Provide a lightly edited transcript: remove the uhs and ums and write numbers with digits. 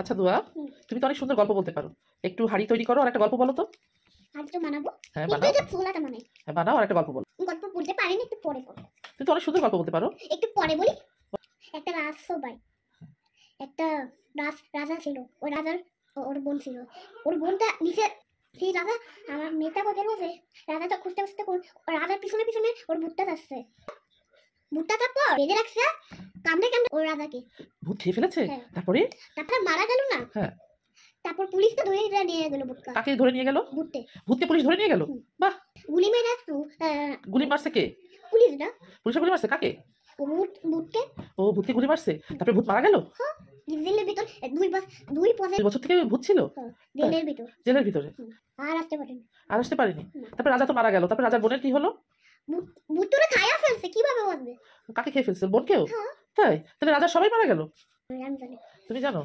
আচ্ছা দুয়া, তুমি তো অনেক সুন্দর গল্প বলতে পারো। একটু হাঁড়ি তৈরি করো আর একটা গল্প বলো তো। আজ তো বানাবো। হ্যাঁ কিন্তু বানাও। এটা ফোলাটা মানে হ্যাঁ বানাও আর একটা গল্প বলো। গল্প বলতে পারিনি, একটু পরে বলবো। তুমি তো অনেক সুন্দর গল্প বলতে পারো। একটু পরে বলি। একটা রাজসভায় একটা রাজা ছিল। ওই রাজার ওর বোন ছিল। ওর বোনটা নিচে, সেই রাজা আমার মেয়েটা কোথায় বসে, রাজাটা খুঁজতে খুঁজতে রাজার পিছনে পিছনে ওর ভূতটা যাচ্ছে। ভূতটা তারপর বেঁধে রাখছে, কামড়ে কামড়ে ওর রাজাকে। ভূত খেয়ে ফেলেছে? হ্যাঁ। তারপরে? তারপর মারা গেল না। হ্যাঁ। তারপর পুলিশ তো ধরে নিয়ে গেল ভূতটা। কাকে ধরে নিয়ে গেল? ভূতকে। ভূতকে পুলিশ ধরে নিয়ে গেল? বাহ। গুলি মেরে গুলি মারছে কে? পুলিশ না, পুলিশে গুলি মারছে কাকে? ভূতকে। ও ভূতকে গুলি মারছে, তারপরে ভূত মারা গেল? জেলের ভিতর 2 বছর থেকে ভূত ছিল জেলের ভিতর। জেলের ভিতরে আর আসতে পারেনি। আর আসতে পারেনি। তারপরে রাজা তো মারা গেল, তারপরে রাজার বোনের কি হলো? ভূতরে খায়া ফেলছে, কিভাবে বাঁচবে? কাকে খেয়ে ফেলছে? বোনকেও? হ্যাঁ, তাই? তাহলে রাজার সবাই মারা গেল? আমি জানি। তুমি জানো?